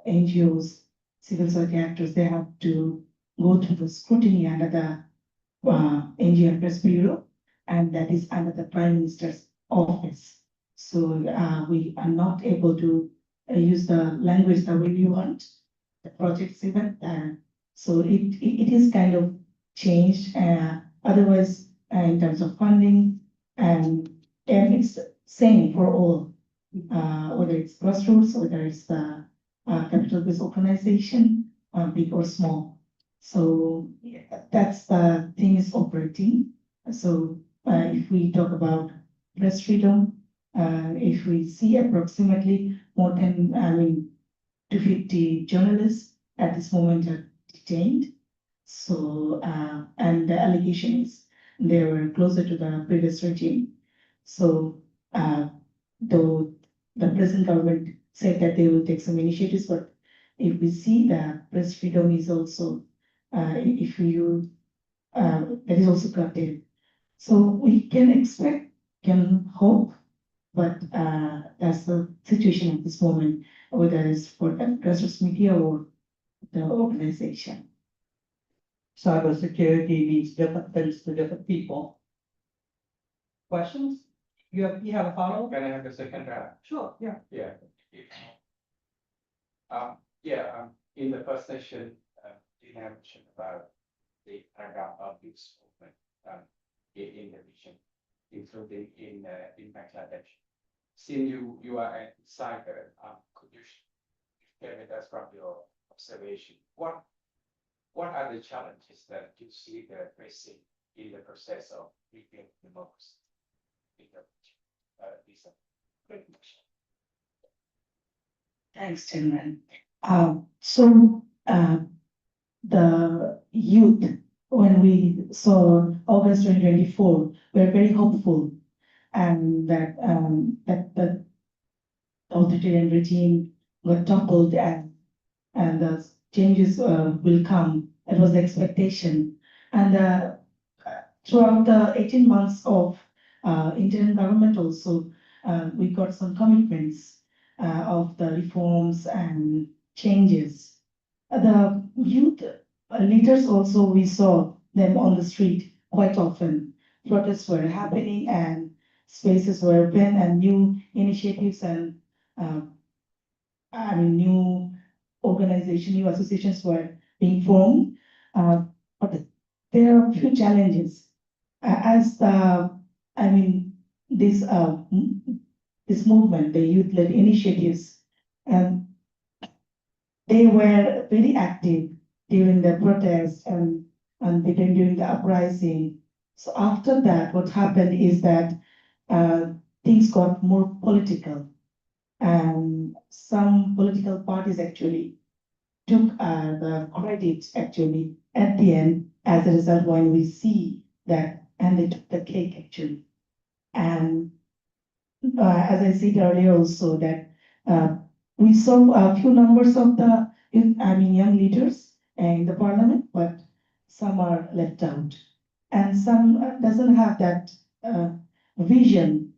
[SPEAKER 2] NGOs, civil society actors, they have to go through the scrutiny under the NGO Affairs Bureau, and that is under the Prime Minister's office. So we are not able to use the language the way we want, the projects even. So it is kind of changed. Otherwise, in terms of funding, and it's same for all, whether it's grassroots, whether it's the capital-based organization, big or small. So yeah, that's the thing is operating. So if we talk about press freedom, if we see approximately more than, 250 journalists at this moment are detained. So, and the allegation is they were closer to the previous regime. So, though the present government said that they will take some initiatives, but if we see that press freedom is also, that is also curtailed. So we can expect, can hope, but that's the situation at this moment, whether it's for the grassroots media or the organization.
[SPEAKER 1] Cybersecurity means different things to different people. Questions? You have a follow?
[SPEAKER 7] Can I have a second round?
[SPEAKER 1] Sure, yeah.
[SPEAKER 7] Yeah. In the first session, you mentioned about the paradigm of this movement in the region, including in Bangladesh. Since you are an insider, could you share with us from your observation, what are the challenges that you see they're facing in the process of rebuilding democracy in the region? These are great questions.
[SPEAKER 2] Thanks, Chinran. So the youth, when we saw August 2024, were very hopeful, and that the authoritarian regime got toppled and the changes will come. It was the expectation. And throughout the 18 months of interim government also, we got some commitments of the reforms and changes. The youth leaders also, we saw them on the street quite often. Protests were happening and spaces were open and new initiatives and new organizations, new associations were being formed. But there are a few challenges. This movement, the youth-led initiatives, they were very active during the protests and during the uprising. So after that, what happened is that things got more political, and some political parties actually took the credit actually at the end as a result when we see that, and they took the cake actually. And as I said earlier also that we saw a few numbers of the young leaders in the parliament, but some are left out, and some doesn't have that vision.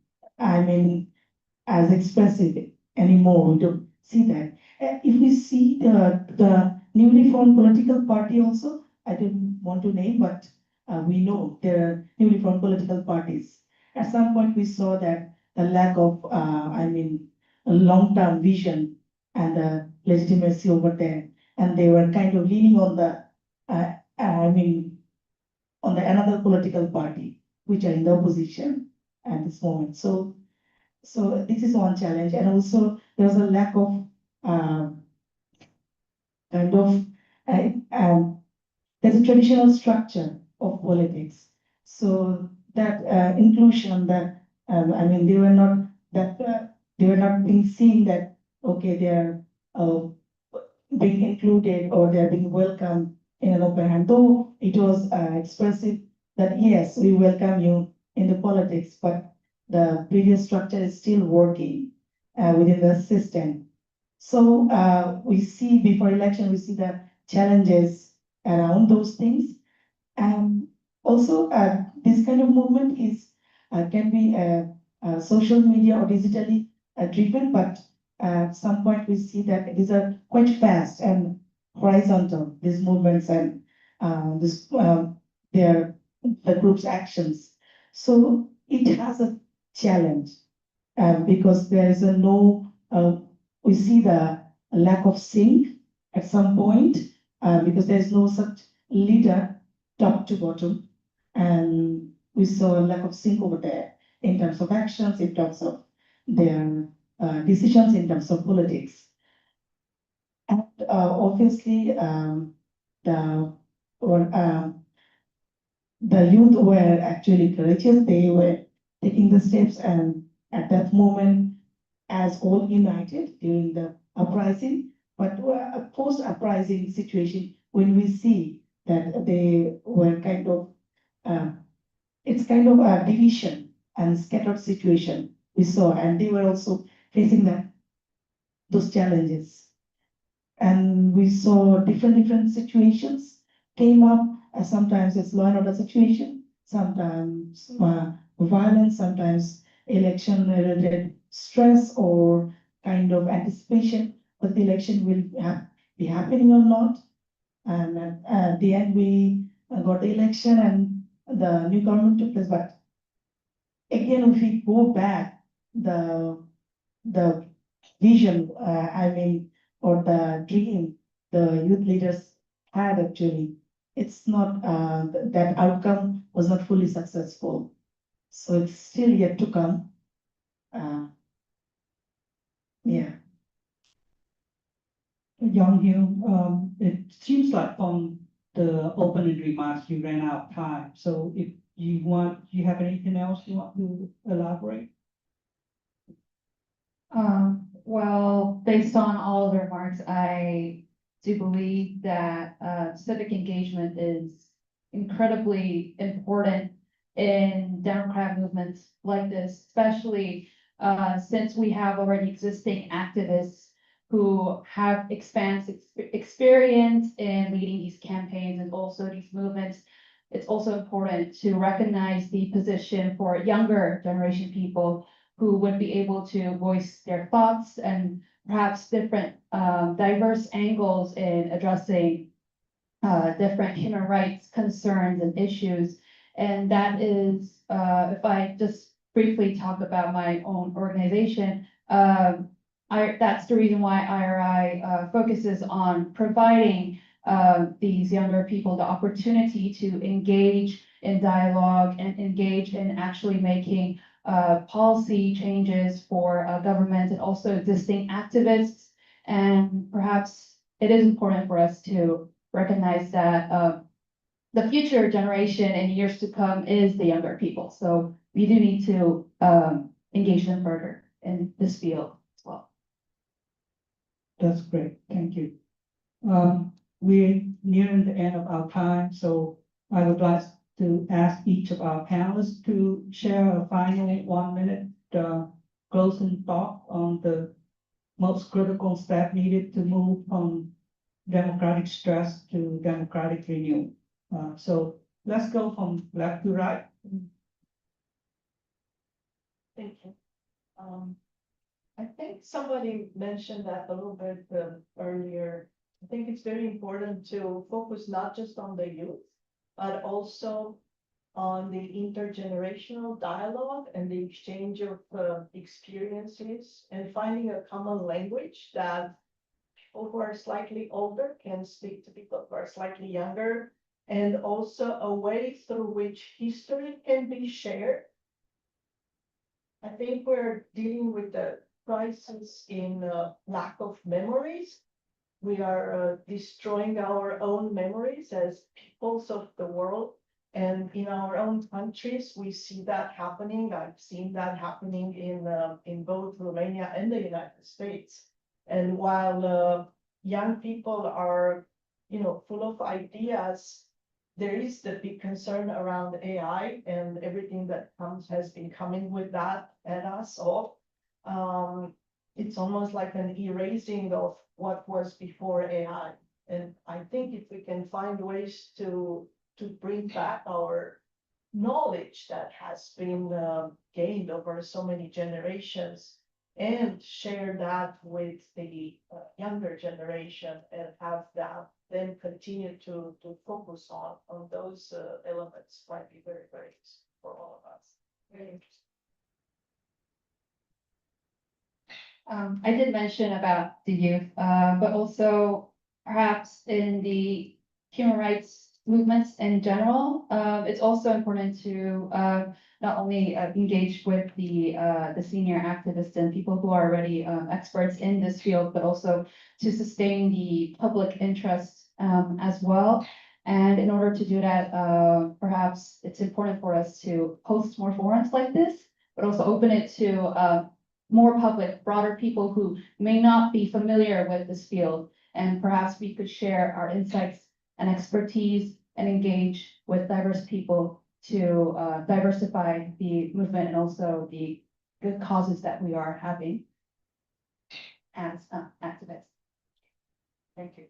[SPEAKER 2] As expressive anymore. We don't see that. If we see the newly formed political party also, I don't want to name, but we know there are newly formed political parties. At some point, we saw that the lack of, a long-term vision and the legitimacy over there, and they were kind of leaning on the, on the another political party, which are in the opposition at this moment. So this is one challenge, and also there's a lack of there's a traditional structure of politics. So that inclusion, that they were not being seen that okay, they're being included or they're being welcomed in an open hand. Though it was expressive that yes, we welcome you in the politics, but the previous structure is still working within the system. So we see before election, we see the challenges around those things. And also this kind of movement is can be social media or digitally driven, but at some point we see that these are quite fast and horizontal, these movements and their the group's actions. So it has a challenge because there is a no, we see the lack of sync at some point because there is no such leader top to bottom. And we saw a lack of sync over there in terms of actions, in terms of their decisions, in terms of politics. And obviously, the the youth were actually courageous. They were taking the steps, and at that moment, as all united during the uprising, but a post-uprising situation, when we see that they were kind of, it's kind of a division and scattered situation we saw, and they were also facing those challenges. And we saw different situations came up. Sometimes it's law and order situation, sometimes violence, sometimes election-related stress or kind of anticipation that the election will be happening or not. And at the end, we got the election and the new government took place. But again, if we go back, the vision, or the dream the youth leaders had actually, it's not, that outcome was not fully successful. So it's still yet to come. Yeah.
[SPEAKER 1] Young Hyun, it seems like from the opening remarks, you ran out of time. So if you have anything else you want to elaborate?
[SPEAKER 4] Well, based on all of the remarks, I do believe that civic engagement is incredibly important in democratic movements like this, especially since we have already existing activists who have experience in leading these campaigns and also these movements. It's also important to recognize the position for younger generation people who would be able to voice their thoughts and perhaps different diverse angles in addressing different human rights concerns and issues. And that is, if I just briefly talk about my own organization, that's the reason why IRI focuses on providing these younger people the opportunity to engage in dialogue and engage in actually making policy changes for government and also existing activists. And perhaps it is important for us to recognize that the future generation in years to come is the younger people. So we do need to engage them further in this field as well.
[SPEAKER 1] That's great. Thank you. We're nearing the end of our time, so I would like to ask each of our panelists to share a final 1 minute closing thought on the most critical step needed to move from democratic stress to democratic renewal. So let's go from left to right.
[SPEAKER 5] Thank you. I think somebody mentioned that a little bit earlier. I think it's very important to focus not just on the youth, but also on the intergenerational dialogue and the exchange of experiences and finding a common language that people who are slightly older can speak to people who are slightly younger, and also a way through which history can be shared. I think we're dealing with the crisis in lack of memories. We are destroying our own memories as peoples of the world. And in our own countries, we see that happening. I've seen that happening in both Romania and the United States. And while young people are, full of ideas, there is the big concern around AI and everything that has been coming with that at us all. It's almost like an erasing of what was before AI. And I think if we can find ways to bring back our knowledge that has been gained over so many generations and share that with the younger generation and have that then continue to focus on those elements might be very, very useful for all of us. Very interesting.
[SPEAKER 4] I did mention about the youth, but also perhaps in the human rights movements in general, it's also important to not only engage with the senior activists and people who are already experts in this field, but also to sustain the public interest as well. And in order to do that, perhaps it's important for us to host more forums like this, but also open it to more public, broader people who may not be familiar with this field. And perhaps we could share our insights and expertise and engage with diverse people to diversify the movement and also the good causes that we are having as activists. Thank you.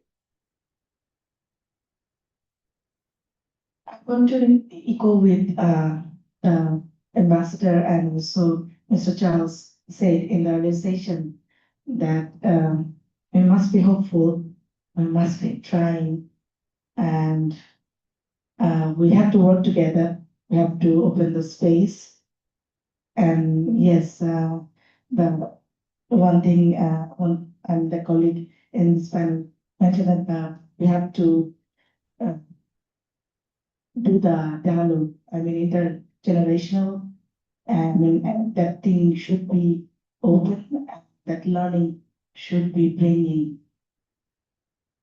[SPEAKER 2] I'm going to echo with Ambassador and also Mr. Charles said in the earlier session that we must be hopeful, we must be trying, and we have to work together. We have to open the space. And yes, the one thing and the colleague in this panel mentioned that we have to do the dialogue. I mean, intergenerational. And that thing should be open, that learning should be bringing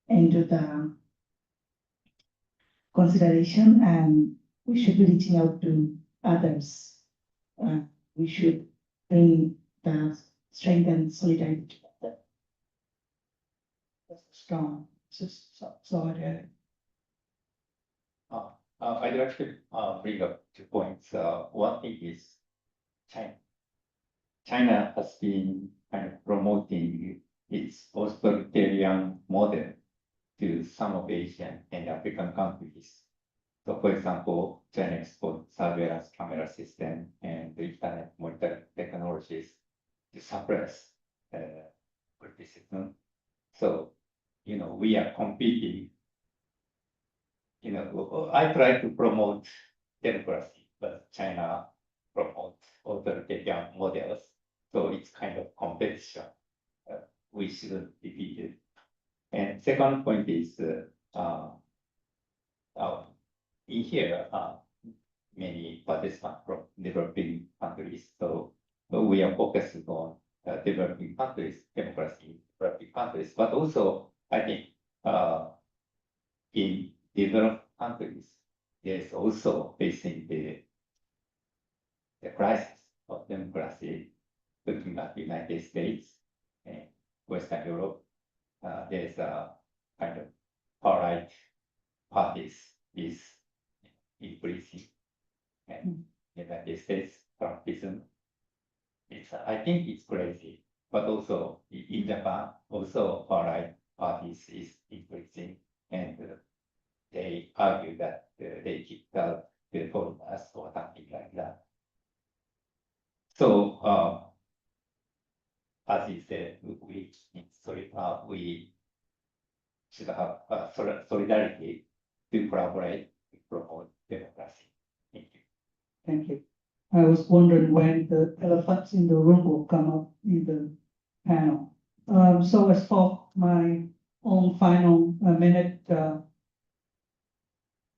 [SPEAKER 2] into the consideration, and we should be reaching out to others. We should bring the strength and solidarity together.
[SPEAKER 1] That's strong, solidarity.
[SPEAKER 3] I'd like to bring up 2 points. One thing is China. China has been kind of promoting its authoritarian model to some of Asian and African countries. So for example, China exports surveillance camera system and the internet monitoring technologies to suppress criticism. So, we are competing. I try to promote democracy, but China promotes authoritarian models. So it's kind of competition. We shouldn't defeat it. And second point is, in here, many participants from developing countries. So we are focusing on developing countries, democracy in developing countries, but also I think in developed countries, there's also facing the crisis of democracy, looking at the United States and Western Europe. There's a kind of far-right parties is increasing, and the United States Trumpism. I think it's crazy, but also in Japan, also far-right parties is increasing, and they argue that they kicked out the foreigners or something like that. So, as you said, we should have solidarity to collaborate to promote democracy. Thank you.
[SPEAKER 1] Thank you. I was wondering when the elephants in the room will come up in the panel. So as for my own final minute,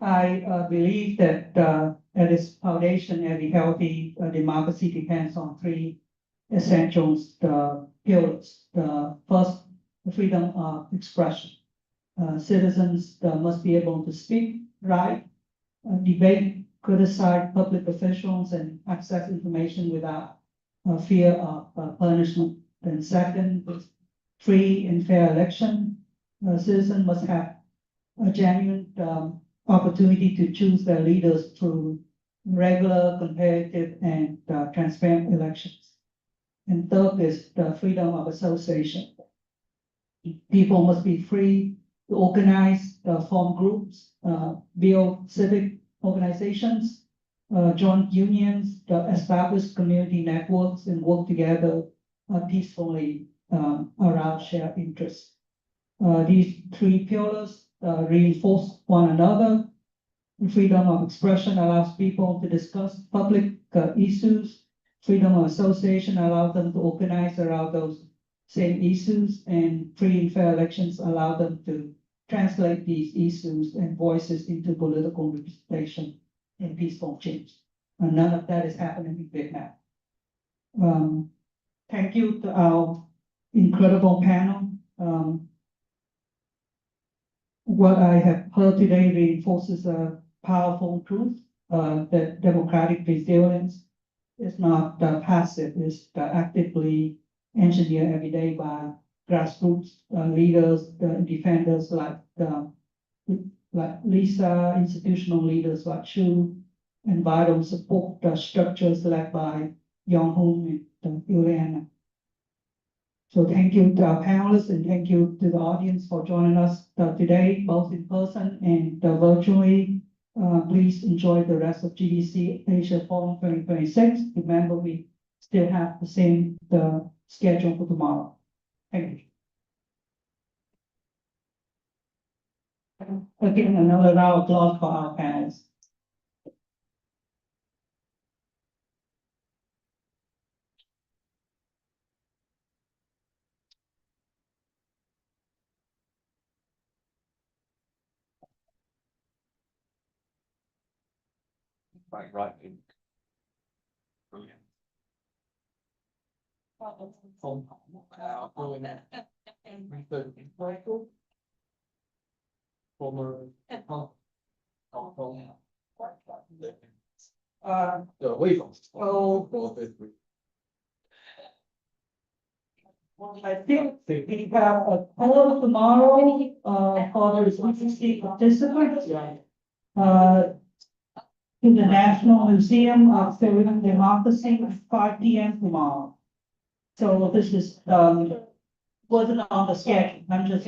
[SPEAKER 1] I believe that at its foundation, every healthy democracy depends on 3 essentials, the pillars. The first, the freedom of expression. Citizens must be able to speak, write, debate, criticize public officials, and access information without fear of punishment. Then second, free and fair election. Citizens must have a genuine opportunity to choose their leaders through regular, competitive, and transparent elections. And third is the freedom of association. People must be free to organize, form groups, build civic organizations, join unions, establish community networks, and work together peacefully around shared interests. These three pillars reinforce one another. Freedom of expression allows people to discuss public issues. Freedom of association allows them to organize around those same issues, and free and fair elections allow them to translate these issues and voices into political representation and peaceful change. And none of that is happening in Vietnam. Thank you to our incredible panel. What I have heard today reinforces a powerful truth that democratic resilience is not passive, it's actively engineered every day by grassroots leaders, defenders like Lisa, institutional leaders like Chu, and vital support structures led by Yong Hoon and Juliana. So thank you to our panelists and thank you to the audience for joining us today, both in person and virtually. Please enjoy the rest of GDC Asia Forum 2026. Remember, we still have the same schedule for tomorrow. Thank you. Again, another round of applause for our panelists.
[SPEAKER 3] Right. Brilliant.
[SPEAKER 1] I think we have a call tomorrow for the GDC participants. To the National Museum of Civil Democracy at 5 p.m. tomorrow. So this is wasn't on the schedule. I'm just